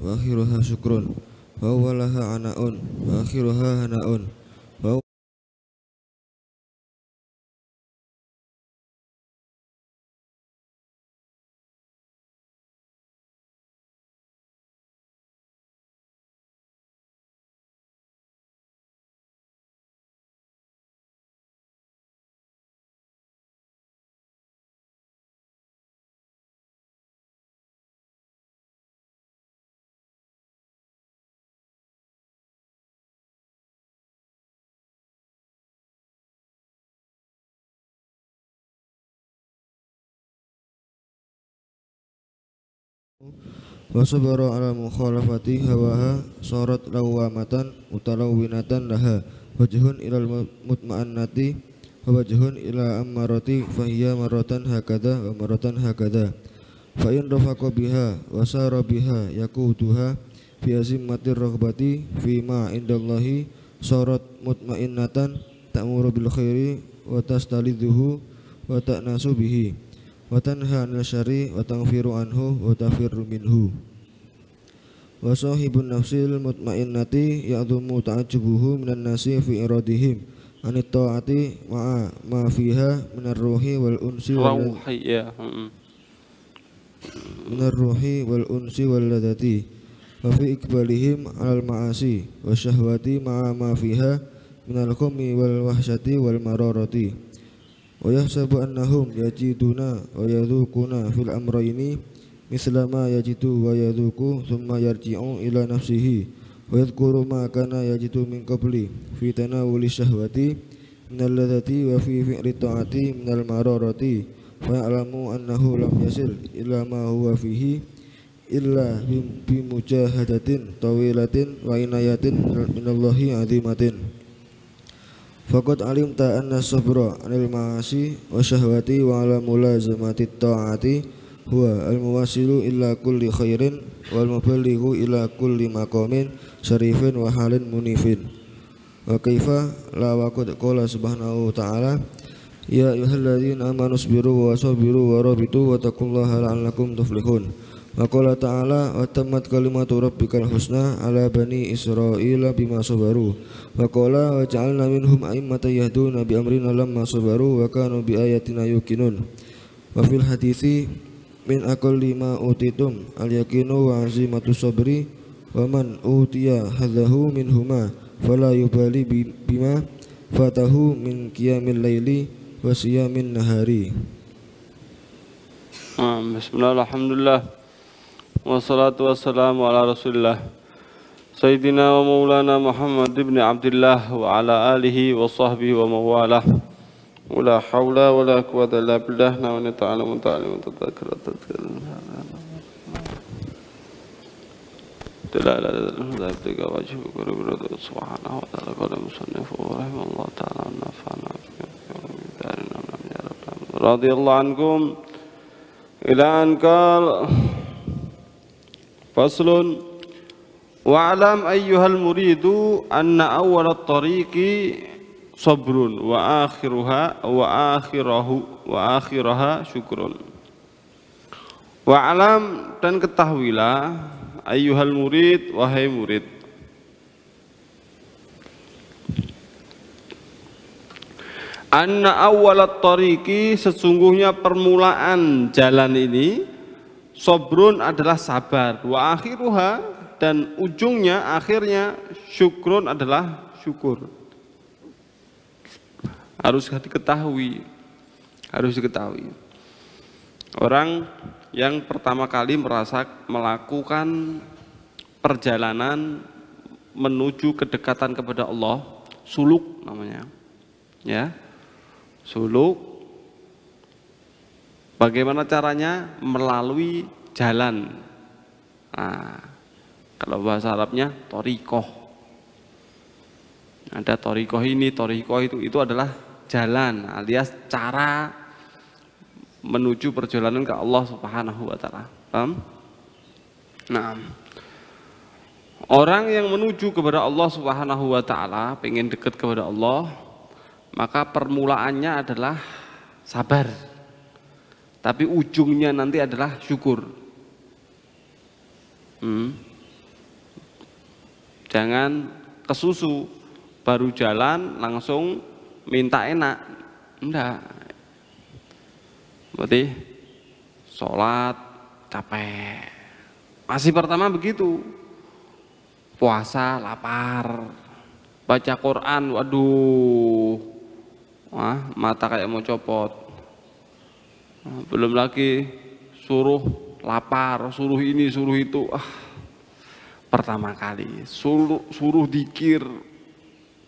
wa akhiruha syukrun, wa awwalaha ana'un, wa akhiruha hana'un, wa sabara ala mukhalafati hawaha sarat lawamatan utalawwinatan laha wajhun ilal mutma'annati wa wajhun ila ammarati fahiya maratan hakadha wa maratan hakadha fa in rafaqa biha wa sara biha yaquduha fi azimmatir raghbati fi ma indallahi sarat mutma'innatan ta'muru bil khairi wa tastalidhuhu wa ta'nasu bihi wa tanha 'anil syarri wa taghfiru anhu wa tafirru minhu wa sahibun nafsil mutmainnati ya'dhumu ta'ajjubuhu minan nasi fi iradihim anit ta'ati ma'a ma fiha minar ruhi wal unsi wal ladati wa fi ikbalihim 'alal ma'asi wa syahwati ma'a ma fiha minal khummi wal wahsyati wal mararati wa yahsabu annahum yajiduna wa yadhukuna fil amrayni misla ma yajidu wa yadhuku thumma yarji'u ila nafsihi wa yadhkuru ma kana yajidu min qabli fi tanawuli syahwati minal ladati wa fi fi'li ta'ati minal mararati fa ya'lamu annahu lam yasil ila ma huwa fihi illa bi mujahadatin tawilatin wa inayatin minallahi 'azimatin. Faqad alimta anna sabra 'anil ma'asi wa syahwati wa 'ala mulazamati ta'ati huwa al-muwasilu ila kulli khairin wal muballighu ila kulli maqamin syarifin wa halin munifin. Wa kaifa la waqad qala subhanahu wa ta'ala ya ayyuhalladzina amanu sabiru wa sabiru wa rabitu wa taqullaha la'allakum tuflihun. Wa qala ta'ala wa tammat kalimatu rabbikal husna ala bani israila bima sabaru wa qala wa ja'alna minhum a'immatan yahduna bi amrina lamma sabaru wa kanu bi ayatina yuqinun. Wa fil hadithi min aqalli ma utitum al yaqinu wa azimatu sabri wa man utiya hadzahu minhuma fala yubali bima fatahu min qiyamil laili wa siyamin nahari. Bismillah, alhamdulillah, wassalatu wassalamu ala rasulillah Sayyidina wa maulana Muhammad ibn Abdullah wa ala alihi wa sahbihi wa mawalah. La hawla wa la quwwata illa billah. Na wa ta'alamu ta'alamu tadhakara tadhakara la la la tiga wajhu guru subhanahu wa ta'ala qala musannif wa rahimallahu ta'ala nafa'ana radhiyallahu ankum ila an qala faslun wa'alam ayyuhal muridu anna awwal at-tariqi sabrun wa akhiraha syukrun. Wa'alam, dan ketahuilah ayyuhal murid, wahai murid, anna awwal at-tariqi, sesungguhnya permulaan jalan ini, sabrun adalah sabar, wa akhiruha, dan ujungnya, akhirnya, syukrun adalah syukur. Harus diketahui. Orang yang pertama kali melakukan perjalanan menuju kedekatan kepada Allah, suluk namanya, ya, suluk. Bagaimana caranya? Melalui jalan. Nah, kalau bahasa Arabnya thariqah. Ada thariqah ini, thariqah itu adalah jalan, alias cara menuju perjalanan ke Allah Subhanahu wa ta'ala. Paham? Nah, orang yang menuju kepada Allah Subhanahu wa ta'ala, pengen dekat kepada Allah, maka permulaannya adalah sabar. Tapi ujungnya nanti adalah syukur. Jangan kesusu, baru jalan langsung minta enak. Enggak. Berarti sholat capek. Masih pertama begitu. Puasa lapar. Baca Quran, waduh. Wah, mata kayak mau copot. Belum lagi suruh lapar, suruh ini, suruh itu. Pertama kali suruh dikir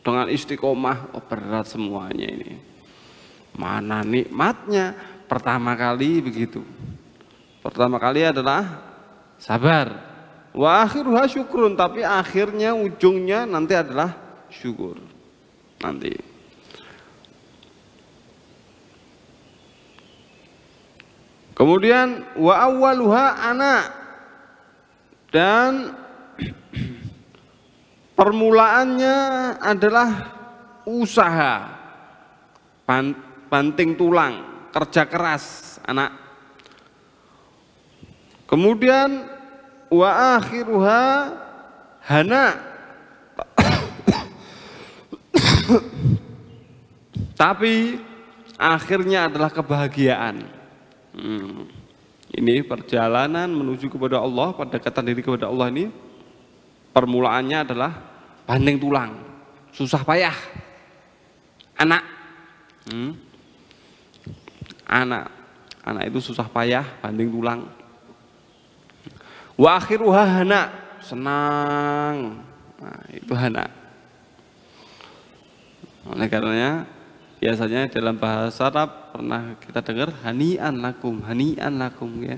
dengan istiqomah, berat semuanya ini. Mana nikmatnya? Pertama kali begitu. Pertama kali adalah sabar. Wa akhiruha syukrun, tapi akhirnya ujungnya nanti adalah syukur. Nanti. Kemudian wa awwaluha anak, dan permulaannya adalah usaha, banting tulang, kerja keras anak. Kemudian wa akhiruha hana, tapi akhirnya adalah kebahagiaan. Ini perjalanan menuju kepada Allah, pendekatan diri kepada Allah ini permulaannya adalah banting tulang, susah payah. Anak itu susah payah, banting tulang. Wa akhiruha hana, senang. Nah, itu hana. Oleh karenanya biasanya dalam bahasa Arab pernah kita dengar hani'an lakum ya.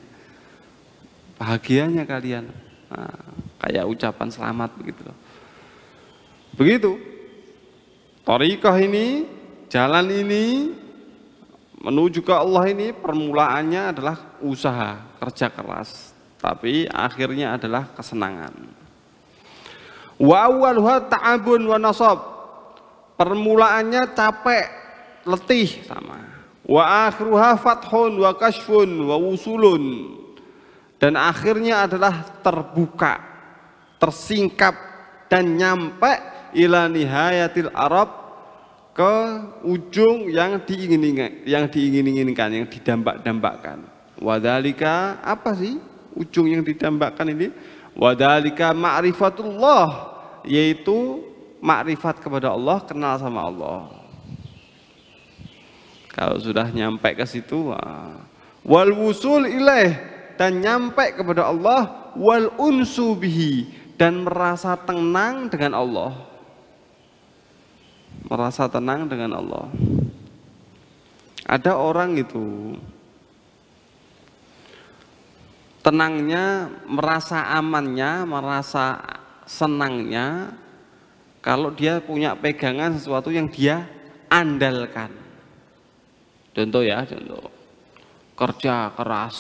Bahagianya kalian. Nah, kayak ucapan selamat begitu. Begitu. Thariqah ini, jalan ini menuju ke Allah ini permulaannya adalah usaha, kerja keras, tapi akhirnya adalah kesenangan. Wa awwaluha ta'abun wa nasab. Permulaannya capek, letih sama. Wa akhiruha fathun wa kashfun wa wusulun, dan akhirnya adalah terbuka, tersingkap, dan nyampe ila nihayatil arab, ke ujung yang diingin-inginkan, yang didambak-dambakkan. Wadhalika, apa sih ujung yang didambakkan ini? Wadhalika ma'rifatullah, yaitu makrifat kepada Allah, kenal sama Allah. Kalau sudah nyampe ke situ, wal wusul ilaih, dan nyampe kepada Allah, wal unsu bihi, dan merasa tenang dengan Allah. Merasa tenang dengan Allah. Ada orang itu tenangnya, merasa amannya, merasa senangnya kalau dia punya pegangan sesuatu yang dia andalkan. Contoh ya, contoh kerja keras,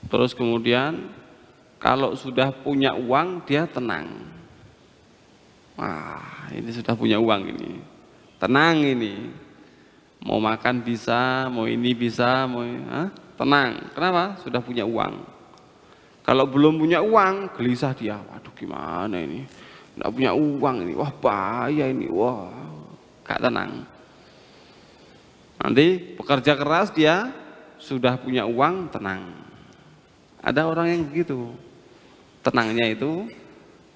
terus kemudian kalau sudah punya uang dia tenang. Wah, ini sudah punya uang ini, tenang ini, mau makan bisa, mau ini bisa, mau tenang. Kenapa? Sudah punya uang. Kalau belum punya uang, gelisah dia. Waduh, gimana ini? Nggak punya uang ini, wah bahaya ini, wah gak tenang. Nanti pekerja keras dia sudah punya uang, tenang. Ada orang yang begitu, tenangnya itu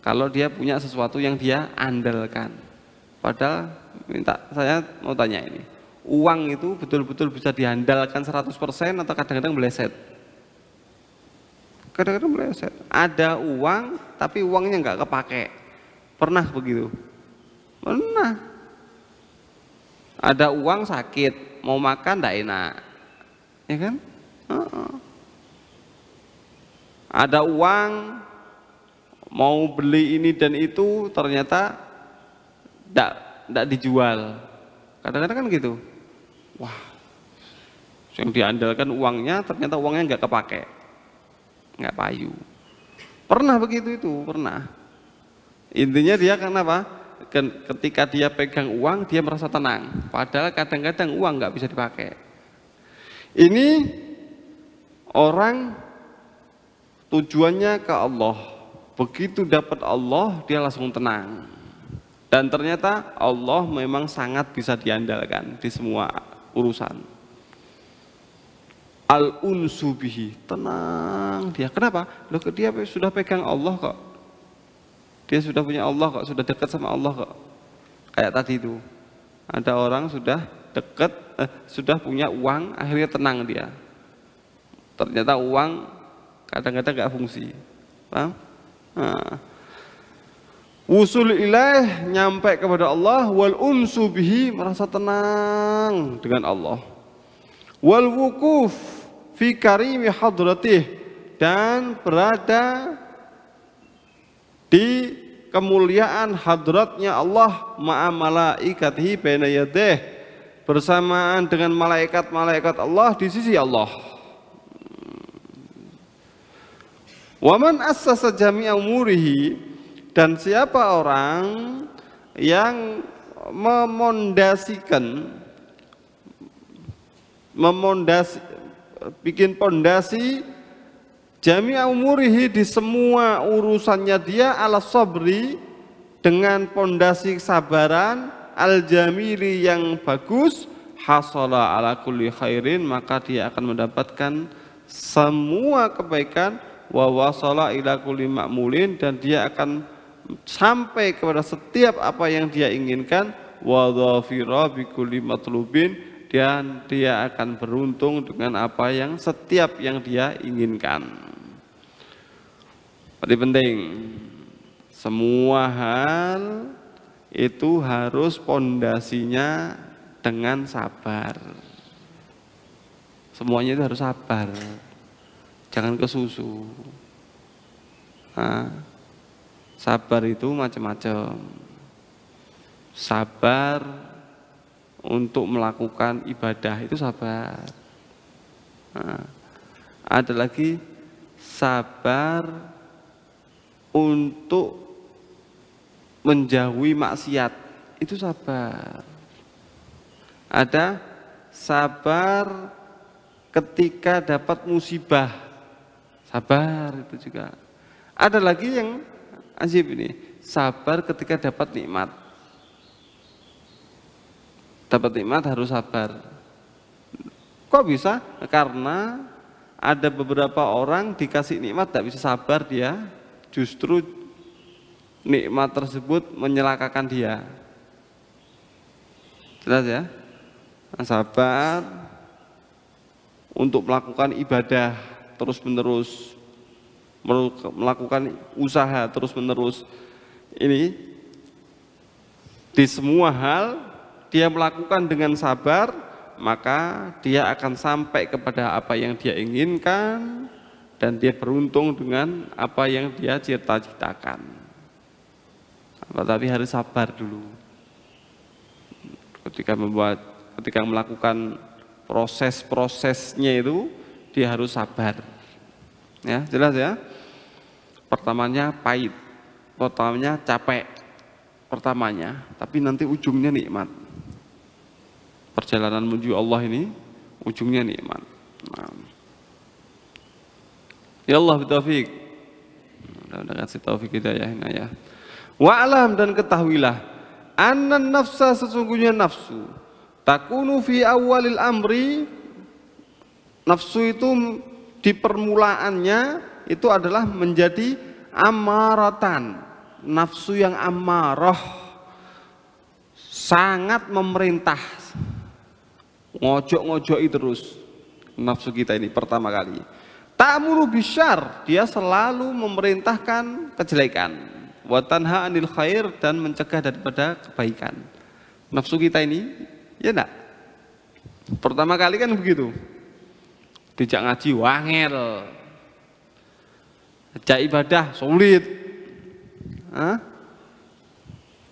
kalau dia punya sesuatu yang dia andalkan. Padahal saya mau tanya ini, uang itu betul-betul bisa diandalkan 100% atau kadang-kadang meleset? Kadang-kadang meleset. Ada uang tapi uangnya nggak kepake. Pernah begitu? Pernah. Ada uang sakit, mau makan tidak enak, ya kan? Ada uang mau beli ini dan itu, ternyata tidak dijual. Kadang-kadang kan gitu. Wah, yang diandalkan uangnya, ternyata uangnya nggak kepake, nggak payu. Pernah begitu itu, pernah. Intinya dia kenapa? Ketika dia pegang uang dia merasa tenang, padahal kadang-kadang uang nggak bisa dipakai. Ini orang tujuannya ke Allah, begitu dapat Allah dia langsung tenang. Dan ternyata Allah memang sangat bisa diandalkan di semua urusan. Al-unsu bihi, tenang dia. Kenapa? Loh, dia sudah pegang Allah kok. Dia sudah punya Allah kok, sudah dekat sama Allah kok. Kayak tadi itu, ada orang sudah dekat, sudah punya uang, akhirnya tenang dia. Ternyata uang kadang-kadang gak fungsi. Paham? Nah. Wusul ilaih, nyampe kepada Allah. Wal unsu bihi, merasa tenang dengan Allah. Wal wukuf fi karimi hadratih, dan berada di kemuliaan hadratnya Allah ma'a malaikatihi baina yadayh, bersamaan dengan malaikat-malaikat Allah di sisi Allah. Wa man assasa jami'a umurihi, dan siapa orang yang bikin pondasi jami'a umurihi, di semua urusannya dia, ala sabri, dengan pondasi kesabaran, al jamili, yang bagus, hasala ala kulli khairin, maka dia akan mendapatkan semua kebaikan, wa wasala ila kulli ma'mulin, dan dia akan sampai kepada setiap apa yang dia inginkan, wa dhafira bi kulli matlubin, dan dia akan beruntung dengan apa yang setiap yang dia inginkan. Jadi penting, semua hal itu harus pondasinya dengan sabar. Semuanya itu harus sabar, jangan kesusu. Nah, sabar itu macam-macam. Sabar untuk melakukan ibadah itu sabar. Nah, ada lagi sabar untuk menjauhi maksiat, itu sabar. Ada sabar ketika dapat musibah, sabar itu juga. Ada lagi yang ajib ini, sabar ketika dapat nikmat. Dapat nikmat harus sabar. Kok bisa? Karena ada beberapa orang dikasih nikmat tidak bisa sabar dia, justru nikmat tersebut menyelakakan dia. Jelas ya? Nah, sabar untuk melakukan ibadah terus menerus, melakukan usaha terus menerus. Ini di semua hal dia melakukan dengan sabar, maka dia akan sampai kepada apa yang dia inginkan, dan dia beruntung dengan apa yang dia cita-citakan. Tapi harus sabar dulu. Ketika melakukan proses-prosesnya itu, dia harus sabar. Ya, jelas ya. Pertamanya pahit, pertamanya capek, pertamanya, tapi nanti ujungnya nikmat. Perjalanan menuju Allah ini ujungnya nikmat. Nah. Ya Allah bitaufiq. Mudah-mudahan kasih taufik hidayah ya. Wa alam, dan ketahuilah, anna nafsa, sesungguhnya nafsu, takunu fi awalil amri, nafsu itu di permulaannya itu adalah menjadi amaratan, nafsu yang amarah, sangat memerintah, ngojok-ngojoki terus nafsu kita ini pertama kali. Ta'muru bisyarr, dia selalu memerintahkan kejelekan, wa tanha 'anil khair, dan mencegah daripada kebaikan. Nafsu kita ini, ya enggak? Pertama kali kan begitu. Dijak ngaji wangel, dijak ibadah sulit.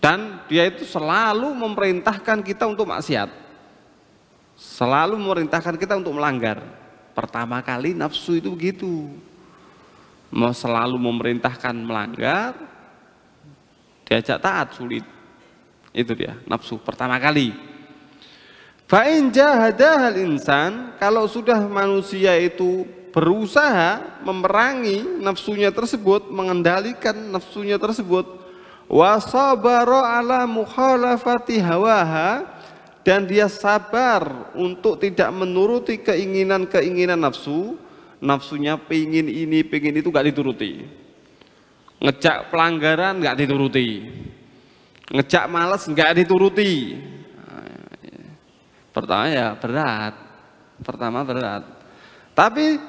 Dan dia itu selalu memerintahkan kita untuk maksiat, selalu memerintahkan kita untuk melanggar. Pertama kali nafsu itu begitu, mau selalu memerintahkan melanggar, diajak taat sulit. Itu dia nafsu pertama kali. Fa in jahadahal insan, kalau sudah manusia itu berusaha memerangi nafsunya tersebut, mengendalikan nafsunya tersebut, wa sabara ala mukhalafati hawaha, dan dia sabar untuk tidak menuruti keinginan-keinginan nafsu. Nafsunya pengen ini, pengen itu gak dituruti. Ngejak pelanggaran gak dituruti. Ngejak malas gak dituruti. Pertama ya berat. Pertama berat. Tapi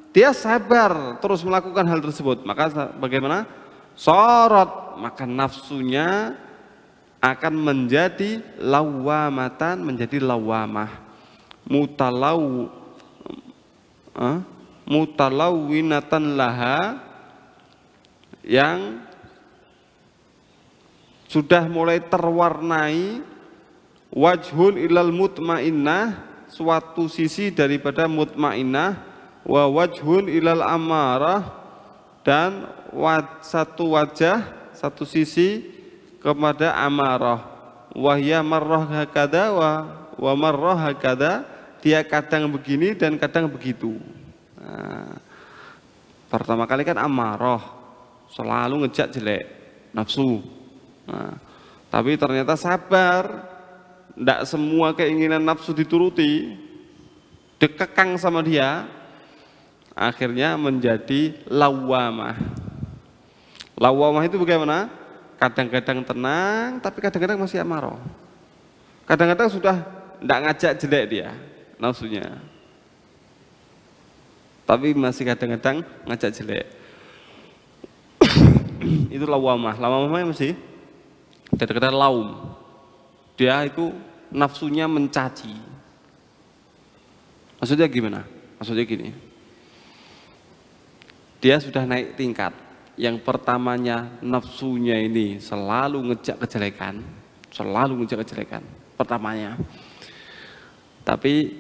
dia sabar terus melakukan hal tersebut. Maka bagaimana? Sorot, maka nafsunya akan menjadi lawamatan, menjadi lawamah, mutalawwinatan laha, yang sudah mulai terwarnai, wajhun ilal mutmainnah, suatu sisi daripada mutmainnah, wa wajhun ilal amarah, dan satu wajah, satu sisi kepada amarah. Wahya marrah hakada wa marrah hakada, dia kadang begini dan kadang begitu. Nah, pertama kali kan amarah, selalu ngejak jelek, nafsu. Nah, tapi ternyata sabar, tidak semua keinginan nafsu dituruti, dikekang sama dia, akhirnya menjadi lawamah. Lawamah itu bagaimana? Kadang-kadang tenang, tapi kadang-kadang masih amarah. Kadang-kadang sudah tidak ngajak jelek dia, nafsunya, tapi masih kadang-kadang ngajak jelek. Itu lawamah. Lawamah masih kadang-kadang laum. Dia itu nafsunya mencaci. Maksudnya gimana? Maksudnya gini, dia sudah naik tingkat. Yang pertamanya nafsunya ini selalu ngejak kejelekan, pertamanya. Tapi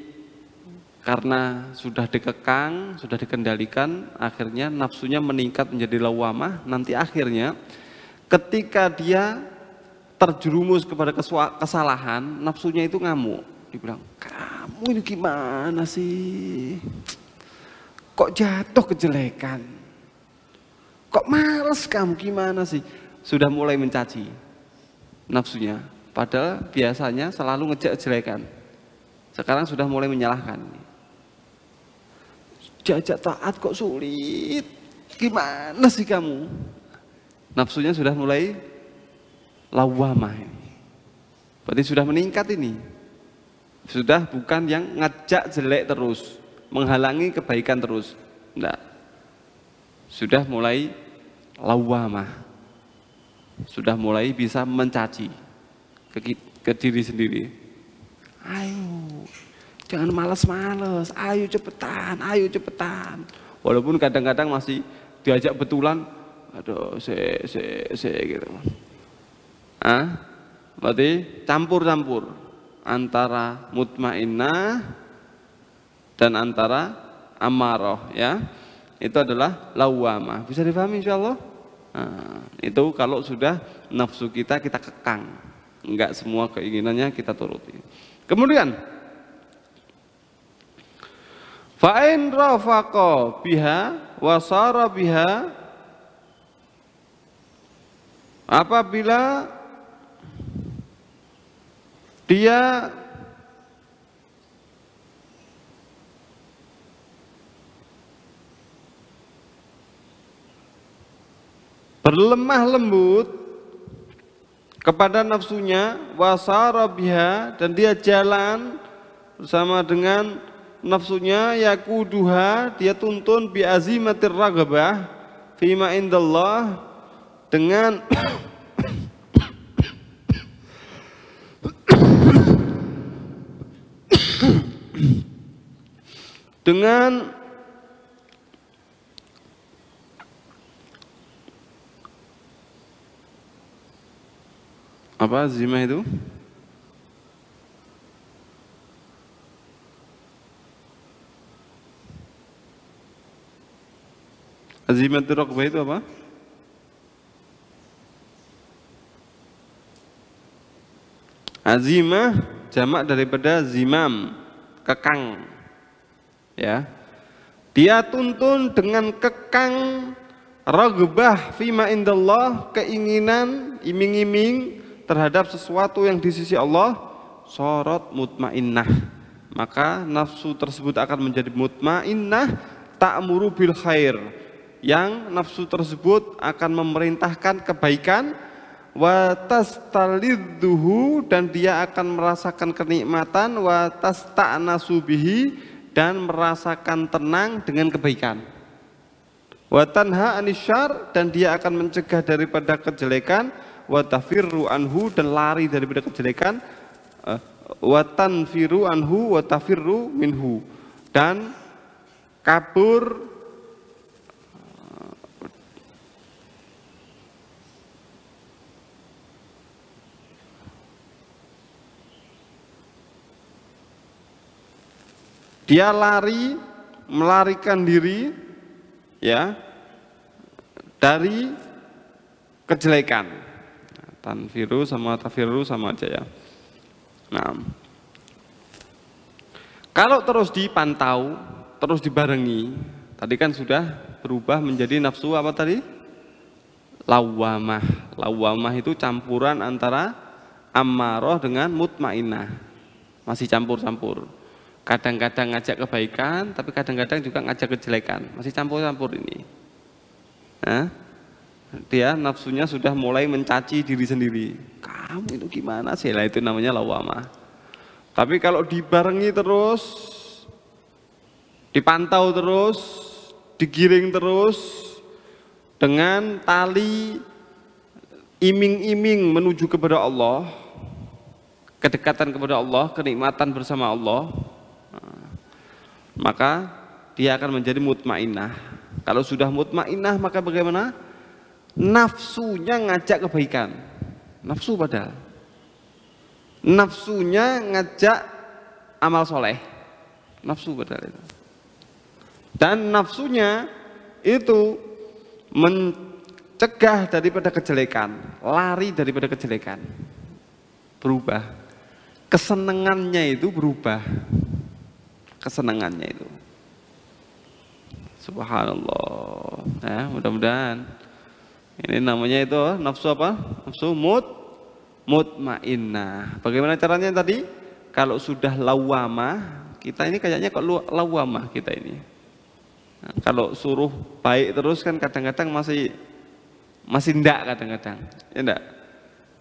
karena sudah dikekang, sudah dikendalikan, akhirnya nafsunya meningkat menjadi lawamah. Nanti akhirnya ketika dia terjerumus kepada kesalahan, nafsunya itu ngamuk. Dibilang, kamu ini gimana sih? Kok jatuh kejelekan? Kok males kamu, gimana sih? Sudah mulai mencaci nafsunya. Padahal biasanya selalu ngejak kejelekan. Sekarang sudah mulai menyalahkan. Jajak taat kok sulit, gimana sih kamu? Nafsunya sudah mulai lawamah ini. Berarti sudah meningkat ini. Sudah bukan yang ngajak jelek terus, menghalangi kebaikan terus. Enggak. Sudah mulai lawamah. Sudah mulai bisa mencaci ke diri sendiri. Ayo, jangan malas-malas, ayo cepetan. Walaupun kadang-kadang masih diajak betulan, aduh, gitu. Berarti campur-campur antara mutmainnah dan antara amarah, ya. Itu adalah lawamah. Bisa dipahami insyaallah? Itu kalau sudah nafsu kita kekang, enggak semua keinginannya kita turuti. Kemudian fa'in rafaqa biha wa sara biha, apabila dia berlemah lembut kepada nafsunya, wasara biha, dan dia jalan bersama dengan nafsunya, yakuduha, dia tuntun bi azimatir raghabah fima indallah, dengan dengan apa zimah itu? Azimatul raqbah itu apa? Azimah jamak daripada zimam, kekang. Ya. Dia tuntun dengan kekang raghbah fima indallah, keinginan iming-iming terhadap sesuatu yang di sisi Allah, sorot mutmainnah, maka nafsu tersebut akan menjadi mutmainnah, ta'muru bil khair, yang nafsu tersebut akan memerintahkan kebaikan, wa tastalidzuhu, dan dia akan merasakan kenikmatan, wa tasta'nasu bihi, dan merasakan tenang dengan kebaikan, wa tanha anisyar, dan dia akan mencegah daripada kejelekan, wa tafirru anhu, dan lari daripada kejelekan, wa tanfiru anhu wa tafirru minhu, dan kabur dia lari, melarikan diri ya dari kejelekan. Tanfiru sama tafiru sama aja ya. Nah, kalau terus dipantau, terus dibarengi, tadi kan sudah berubah menjadi nafsu apa tadi? Lawamah. Lawamah itu campuran antara ammaroh dengan mutmainnah, masih campur-campur. Kadang-kadang ngajak kebaikan, tapi kadang-kadang juga ngajak kejelekan, masih campur-campur ini. Nah, dia nafsunya sudah mulai mencaci diri sendiri. Kamu itu gimana sih? Lah itu namanya lawamah. Tapi kalau dibarengi terus, dipantau terus, digiring terus dengan tali iming-iming menuju kepada Allah, kedekatan kepada Allah, kenikmatan bersama Allah, maka dia akan menjadi mutmainnah. Kalau sudah mutmainnah, maka bagaimana? Nafsunya ngajak kebaikan, nafsu padahal nafsunya ngajak amal soleh, nafsu padahal itu. Dan nafsunya itu mencegah daripada kejelekan, lari daripada kejelekan, berubah. Kesenangannya itu berubah, kesenangannya itu. Subhanallah. Ya, mudah-mudahan ini namanya itu nafsu apa? Nafsu mutmainnah. Bagaimana caranya tadi? Kalau sudah lawamah, kita ini kayaknya kok lawamah kita ini. Nah, kalau suruh baik terus kan kadang-kadang masih ndak kadang-kadang. Ya ndak?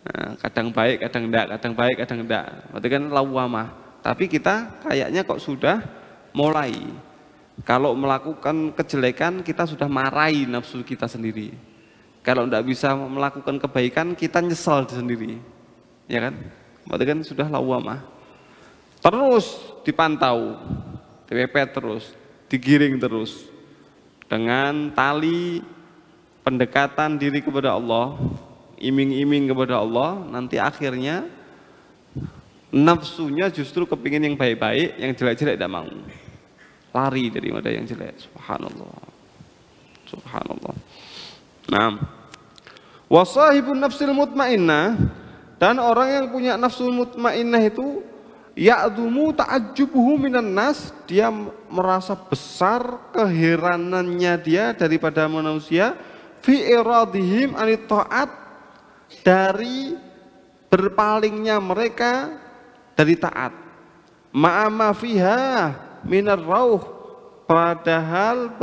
Nah, kadang baik, kadang ndak, kadang baik, kadang ndak. Berarti kan lawamah. Tapi kita kayaknya kok sudah mulai. Kalau melakukan kejelekan kita sudah marahi nafsu kita sendiri. Kalau tidak bisa melakukan kebaikan kita nyesal sendiri, ya kan? Berarti kan sudah lawamah. Terus dipantau, dipepet terus, digiring terus dengan tali pendekatan diri kepada Allah, iming-iming kepada Allah. Nanti akhirnya nafsunya justru kepingin yang baik-baik, yang jelek-jelek tidak mau, lari daripada yang jelek. Subhanallah, subhanallah. Nah, wasahibun nafsil mutmainnah, dan orang yang punya nafsu mutmainnah itu ya'dumu ta'ajjubuhu minan nas, dia merasa besar keheranannya dia daripada manusia, fi iradihim anit ta'at, dari berpalingnya mereka dari taat, ma'ama fiha minar rauh, padahal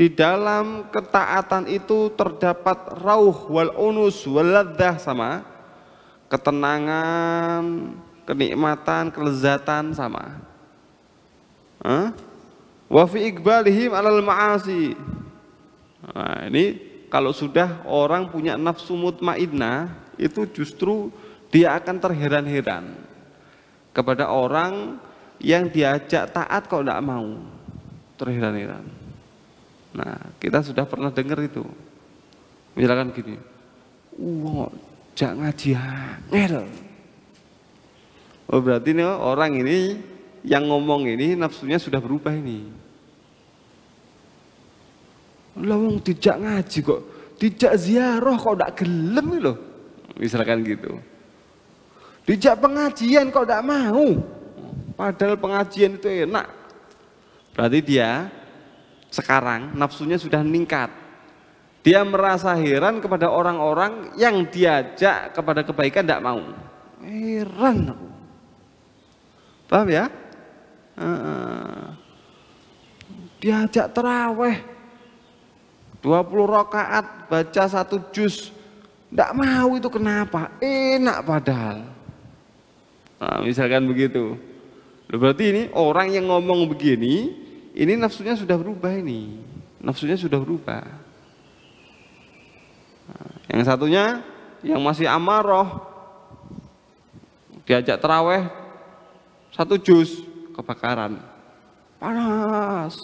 di dalam ketaatan itu terdapat rauh wal unus wal laddah, sama ketenangan, kenikmatan, kelezatan sama. Wa fi iqbalihim alal ma'asi. Nah, ini kalau sudah orang punya nafsu mutmainnah, itu justru dia akan terheran-heran kepada orang yang diajak taat kok tidak mau, terheran-heran. Nah, kita sudah pernah dengar itu. Misalkan gini, jangan ngaji angel. Oh, berarti nih orang ini yang ngomong ini nafsunya sudah berubah ini. Lah wong tidak ngaji kok, tidak ziarah kok tidak gelem loh. Misalkan gitu. Dijak pengajian kok tidak mau. Padahal pengajian itu enak. Berarti dia sekarang nafsunya sudah meningkat. Dia merasa heran kepada orang-orang yang diajak kepada kebaikan tidak mau. Heran aku. Paham ya? Diajak taraweh 20 rakaat baca 1 juz, tidak mau, itu kenapa? Enak padahal. Nah, misalkan begitu. Berarti ini orang yang ngomong begini, ini nafsunya sudah berubah ini. Nafsunya sudah berubah. Nah, yang satunya yang masih amarah, diajak taraweh 1 juz, kebakaran. Panas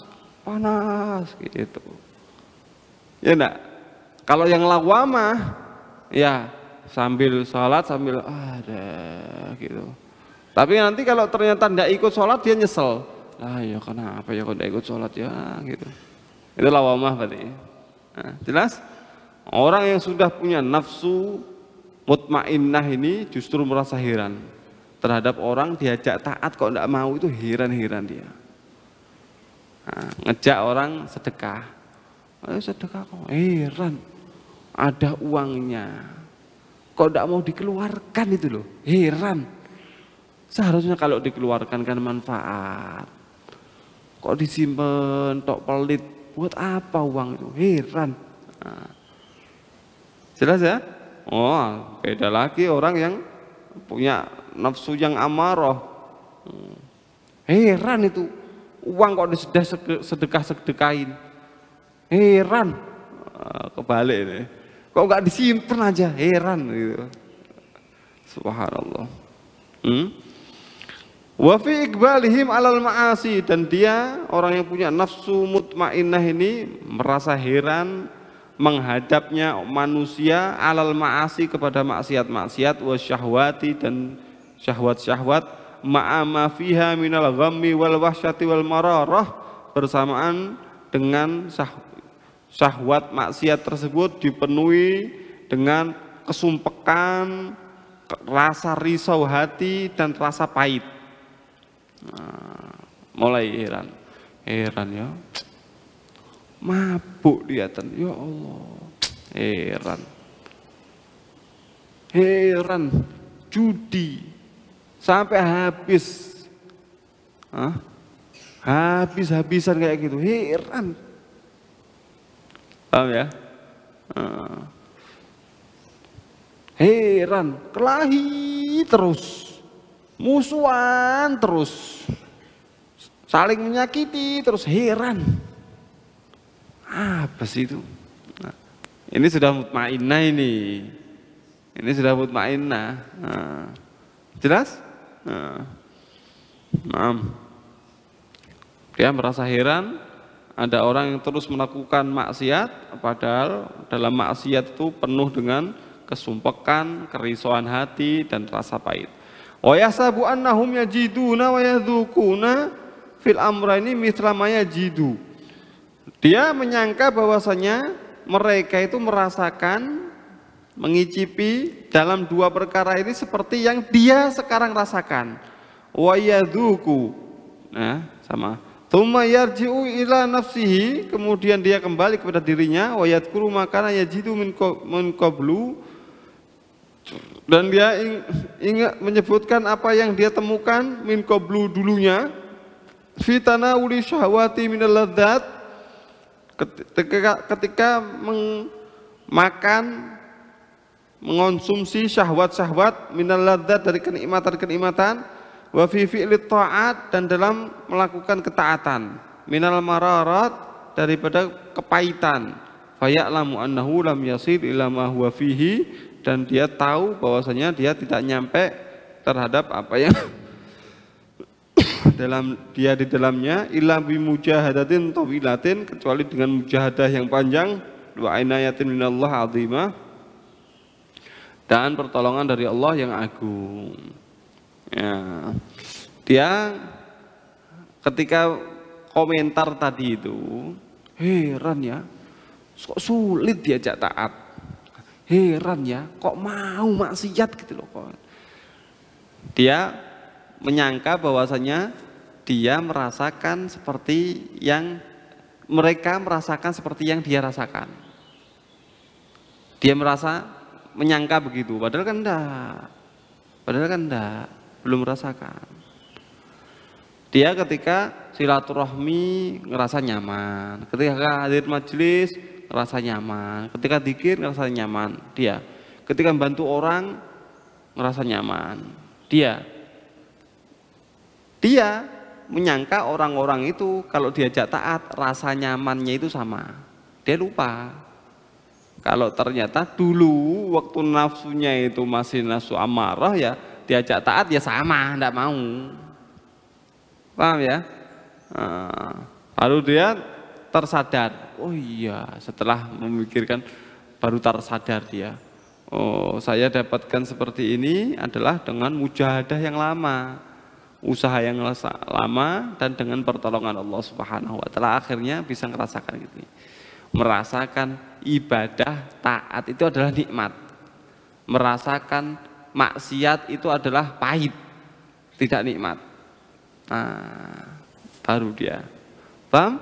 gitu. Ya enggak? Kalau yang lawamah ya sambil sholat sambil ada gitu. Tapi nanti kalau ternyata tidak ikut sholat dia nyesel. Lah ya kenapa ya kok tidak ikut sholat ya gitu. Itu lawamah berarti. Nah, jelas? Orang yang sudah punya nafsu mutmainnah ini justru merasa heran terhadap orang diajak taat kok tidak mau, itu heran-heran dia. Nah, ngejak orang sedekah, sedekah kok heran, ada uangnya kok tidak mau dikeluarkan, itu loh heran. Seharusnya kalau dikeluarkan kan manfaat, kok disimpan tok pelit, buat apa uang itu, heran. Nah, jelas ya? Oh, beda lagi orang yang punya nafsu yang amarah, heran itu uang kok sedekah-sedekahin, heran. Kebalik ini, kok nggak disimpan aja, heran gitu. Subhanallah. Wa fi iqbalihim alal ma'asi, dan dia orang yang punya nafsu mutmainnah ini merasa heran menghadapnya manusia alal ma'asi, kepada maksiat-maksiat, wa syahwati, dan syahwat-syahwat, ma'ama fiha minal ghammi wal wahsyati wal mararah, bersamaan dengan syahwat maksiat tersebut dipenuhi dengan kesumpekan, rasa risau hati, dan rasa pahit. Nah, mulai heran ya, mabuk dia, ya Allah, heran, judi sampai habis-habisan kayak gitu, heran. Paham ya? Heran, kelahi terus, musuhan terus, saling menyakiti terus, heran. Apa sih itu? Nah, ini sudah mutmainnah ini sudah mutmainnah. Nah, jelas? Dia merasa heran ada orang yang terus melakukan maksiat, padahal dalam maksiat itu penuh dengan kesumpekan, kerisauan hati, dan rasa pahit. Wa yasabu annahum yajiduna wa yadzuquna fil amrayni mithla ma yajidu. Dia menyangka bahwasanya mereka itu merasakan, mengicipi dalam 2 perkara ini seperti yang dia sekarang rasakan. Wa yadzuqu, nah sama. Tsumma yarji'u ila nafsihi, kemudian dia kembali kepada dirinya, wa yadhkuru makana yajidu min qablu, dan dia ingat menyebutkan apa yang dia temukan min qablu dulunya, fi tanawuli syahwati minal ladzat, ketika makan, mengonsumsi syahwat-syahwat, minal ladzat, dari kenikmatan-kenikmatan, wa fi fi'lit ta'at, dan dalam melakukan ketaatan, minal mararat, daripada kepahitan, faya'lamu annahu lam yasil ila ma huwa fihi, dan dia tahu bahwasanya dia tidak nyampe terhadap apa yang di dalamnya, illa bi mujahadatin tawilatin, kecuali dengan mujahadah yang panjang, wa inayatin minallah azimah, dan pertolongan dari Allah yang agung. Ya, dia ketika komentar tadi itu heran ya, kok sulit diajak taat, heran ya, kok mau maksiat gitu loh. Kok dia menyangka bahwasanya dia merasakan seperti yang mereka merasakan seperti yang dia rasakan. Dia merasa menyangka begitu, padahal kan enggak, belum merasakan. Dia ketika silaturahmi ngerasa nyaman, ketika hadir majelis ngerasa nyaman, ketika dzikir ngerasa nyaman. Dia ketika membantu orang ngerasa nyaman. Dia menyangka orang-orang itu kalau diajak taat rasa nyamannya itu sama. Dia lupa kalau ternyata dulu waktu nafsunya itu masih nafsu amarah, ya diajak taat ya sama, enggak mau. Paham ya? Lalu dia tersadar. Oh iya, setelah memikirkan baru tersadar dia. Oh, saya dapatkan seperti ini adalah dengan mujahadah yang lama, usaha yang lama, dan dengan pertolongan Allah Subhanahu wa taala akhirnya bisa merasakan gitu. Merasakan ibadah taat itu adalah nikmat. Merasakan maksiat itu adalah pahit, tidak nikmat. Baru dia paham?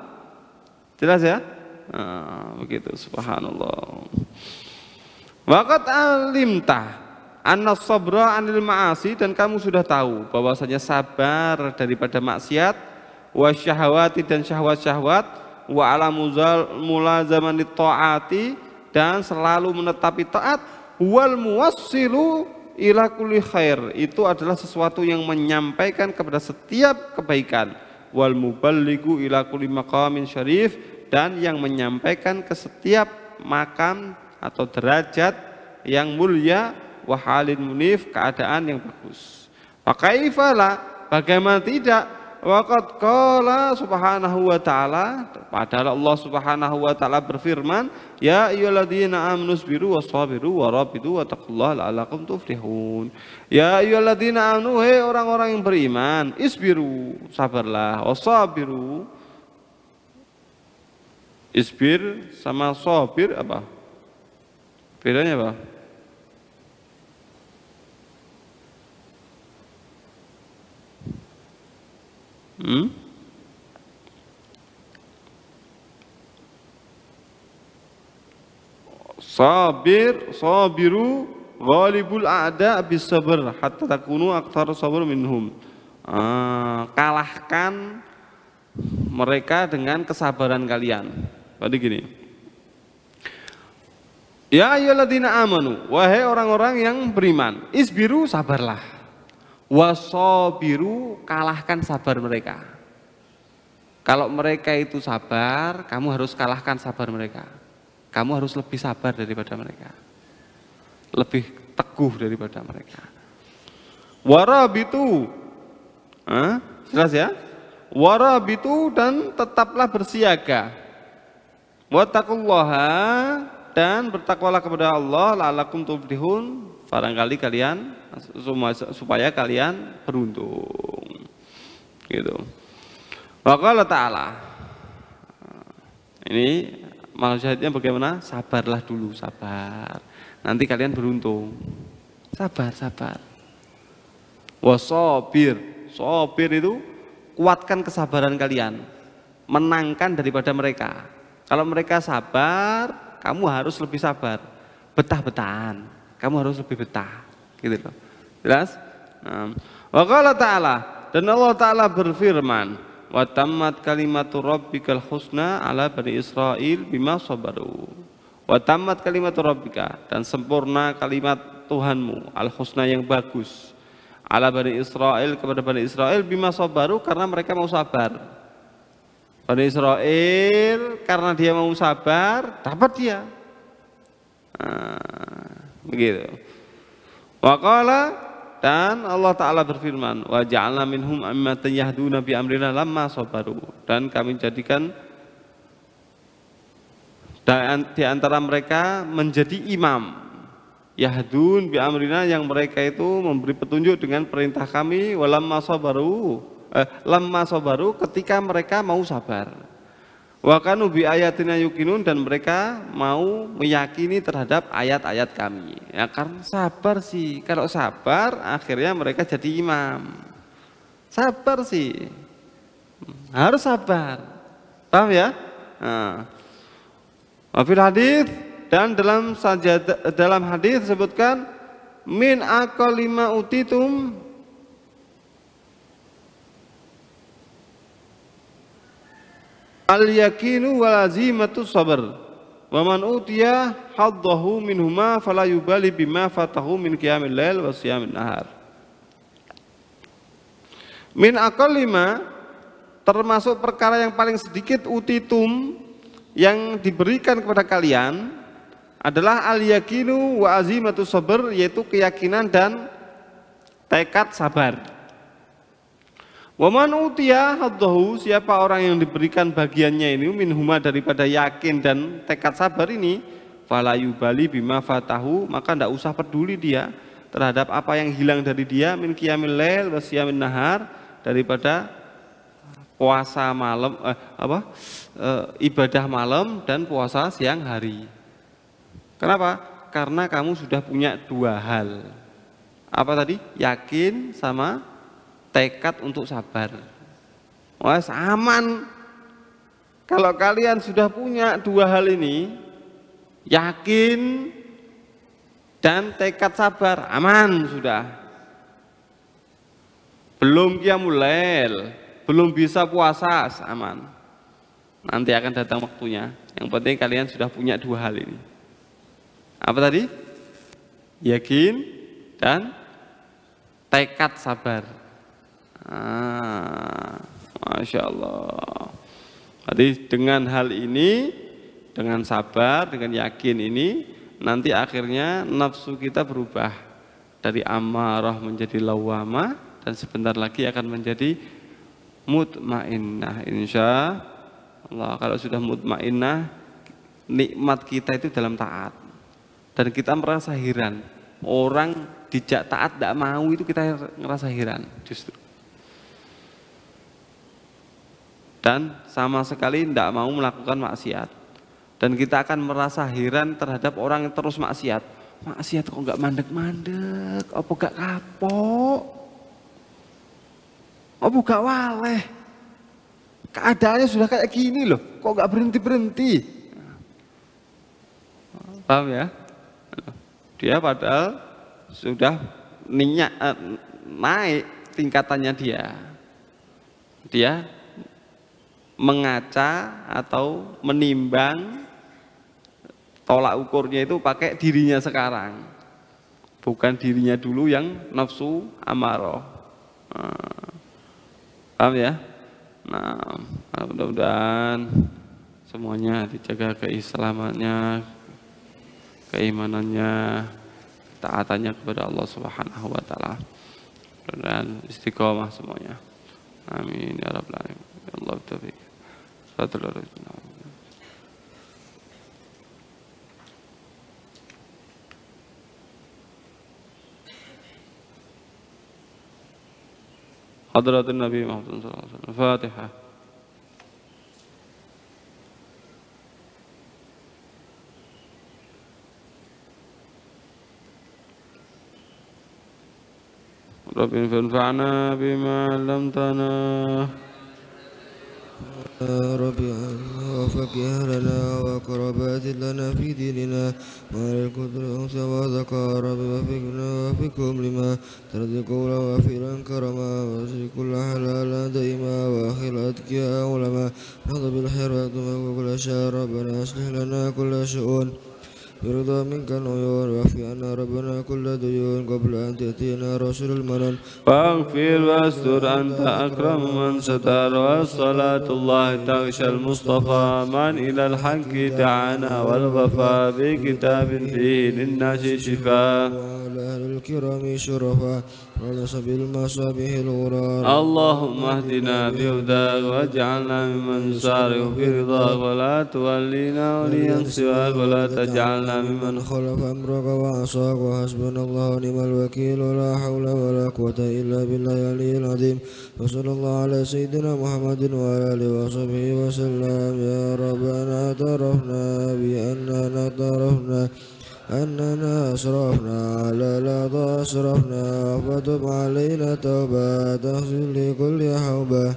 Jelas ya? Begitu, subhanallah. Waqad alimta anna sabra anil ma'asi, dan kamu sudah tahu bahwasanya sabar daripada maksiat, wa syahwati, dan syahwat-syahwat, wa ala mulazamanit ta'ati, dan selalu menetapi taat, wal muwassilu ila kulli khair, itu adalah sesuatu yang menyampaikan kepada setiap kebaikan, wal muballighu ila kulli maqamin syarif, dan yang menyampaikan ke setiap makam atau derajat yang mulia, wa halin munif, keadaan yang bagus. Fakaifala, bagaimana tidak, waqad qala subhanahu wa ta'ala, padahal Allah Subhanahu wa ta'ala berfirman, ya ayyuhalladzina amanu sabiru wassabiru warabitu wattaqullaha la'allakum tuflihun. Ya ayyuhalladzina amanu, hei orang-orang yang beriman, isbiru, sabarlah, wassabiru, isbir sama sabir apa bedanya apa? Sabiru ghalibul a'da bis sabr hatta takunu aktsar sabr minhum. Kalahkan mereka dengan kesabaran kalian. Tadi gini. Ya ayyuhalladzina amanu, wahai orang-orang yang beriman, isbiru, sabarlah. Wasabiru, kalahkan sabar mereka. Kalau mereka itu sabar, kamu harus kalahkan sabar mereka. Kamu harus lebih sabar daripada mereka, lebih teguh daripada mereka. Warabitu, jelas ya? Warabitu, dan tetaplah bersiaga. Wattaqullaha, dan bertakwalah kepada Allah, la'allakum tuflihun, barangkali kalian, supaya kalian beruntung. Gitu. Wa qala ta'ala, ini maksudnya bagaimana? Sabarlah dulu, sabar. Nanti kalian beruntung. Sabar. Wasabir, sabir itu kuatkan kesabaran kalian, menangkan daripada mereka. Kalau mereka sabar, kamu harus lebih sabar. Betah-betahan, kamu harus lebih betah. Gitu loh. Jelas? Wa qala ta'ala, dan Allah Ta'ala berfirman, wa tammat kalimatu rabbikal husna ala bani Israil bima sabaru. Wa tammat kalimatu rabbika, dan sempurna kalimat Tuhanmu al husna yang bagus, ala bani Israil, kepada bani Israil, bima sabaru, karena mereka mau sabar. Bani Israil karena dia mau sabar, dapat dia. Begitu. Wa qala, dan Allah Ta'ala berfirman, wa ja'alna minhum a'immatan yahduna bi amrina lamma sabaru, dan kami jadikan di antara mereka menjadi imam, yahdun bi amrina, yang mereka itu memberi petunjuk dengan perintah kami, walamma sabaru, lamma sabaru, ketika mereka mau sabar. Wa kanu bi ayatina yuqinun, dan mereka mau meyakini terhadap ayat-ayat kami. Ya karena sabar sih. Kalau sabar akhirnya mereka jadi imam. Sabar sih. Harus sabar. Paham ya? Nah, wafil hadis, dan dalam hadis disebutkan min aqalli ma utitum al yakinu wal azimatu sabr wa man utiya haddahu minhuma fala yubali bima fatahu min qiyamil lail wa siyamin nahar. Min aqalli ma, termasuk perkara yang paling sedikit utitum yang diberikan kepada kalian adalah al-yakinu wa azimatu sabr, yaitu keyakinan dan tekad sabar. Wa man utiya haddahu, siapa orang yang diberikan bagiannya ini minhuma, daripada yakin dan tekad sabar ini, fala yubali bima fatahu, maka tidak usah peduli dia terhadap apa yang hilang dari dia, min qiyamil lail wa siyamin nahar, daripada puasa malam, ibadah malam dan puasa siang hari. Kenapa? Karena kamu sudah punya dua hal. Apa tadi? Yakin sama tekad untuk sabar. Wah, aman. Kalau kalian sudah punya dua hal ini, yakin dan tekad sabar, aman sudah. Belum qiyamul lail, belum bisa puasa, aman. Nanti akan datang waktunya. Yang penting kalian sudah punya dua hal ini. Apa tadi? Yakin dan tekad sabar. Masya Allah. Jadi dengan hal ini, dengan sabar, dengan yakin ini, nanti akhirnya nafsu kita berubah dari amarah menjadi lawamah, dan sebentar lagi akan menjadi mutmainnah. Insya Allah, kalau sudah mutmainnah, nikmat kita itu dalam taat, dan kita merasa heran. Orang dijak taat tidak mau, itu kita ngerasa heran justru. Dan sama sekali tidak mau melakukan maksiat, dan kita akan merasa heran terhadap orang yang terus maksiat. Maksiat kok nggak mandek-mandek, apa gak kapok, apa gak waleh, keadaannya sudah kayak gini loh, kok nggak berhenti-berhenti. Paham ya? Dia padahal sudah naik tingkatannya dia mengaca atau menimbang, tolak ukurnya itu pakai dirinya sekarang, bukan dirinya dulu yang nafsu amarah. Paham ya? Nah, mudah-mudahan semuanya dijaga keislamannya, keimanannya, taatannya kepada Allah Subhanahu wa taala, dan istiqomah semuanya. Amin ya rabbal alamin. Allah taufiq. Hadratun Nabi Muhammad sallallahu alaihi wasallam. Fatihah. Rabbi anfa'na bima 'allamtana. ربي وفقه لنا وقربات لنا في ديننا وعلى الكتب وذكر ربي وفقنا وفقهم لما ترضي قولا وفعلا كرما وزي كل حلالا دائما وأخر أتقياء علما نهض بالخير وأكتم كل شر ربنا أصلح لنا كل شؤون برضا منك العيون واعف عنا ربنا كل ديون قبل أن تأتينا رسول المنن واغفر واستر أنت أكرم من ستر والصلاة الله تغشى المصطفى من إلى الحق دعانا والوفاء بكتاب فيه للناس شفاء وعلى أهل الكرام شرفا ونصب المصابيح الغرار اللهم اهدنا بهداك واجعلنا ممن يسارع في رضاك ولا تولينا وليا سواك ولا تجعلنا ممن خلف أمرك وعصاك وحسبنا الله ونعم الوكيل ولا حول ولا قوة إلا بالله العلي العظيم وصلى الله على سيدنا محمد وعلى آله وصحبه وسلم. يا ربنا اعترفنا أننا أسرفنا على لظى أسرفنا فتب علينا توبة تغفر لكل حوبة.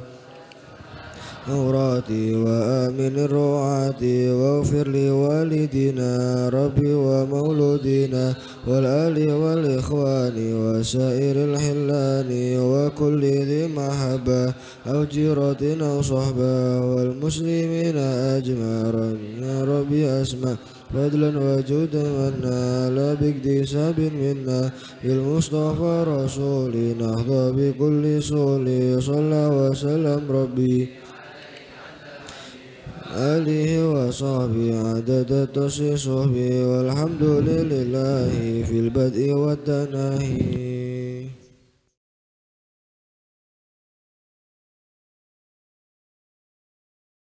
عوراتي وآمن الروعات واغفر لوالدنا ربي ومولودنا والآل والإخوان وسائر الحلان وكل ذي محبة أو جيرة أو صحبة والمسلمين أجمعين يا ربي أسمع فضلا وجودا منا لا باكتساب منا بالمصطفى رسول نهضى بكل سول صلى وسلم ربي آله وصحبه عدد تصحبه والحمد لله في البدء والتناهي.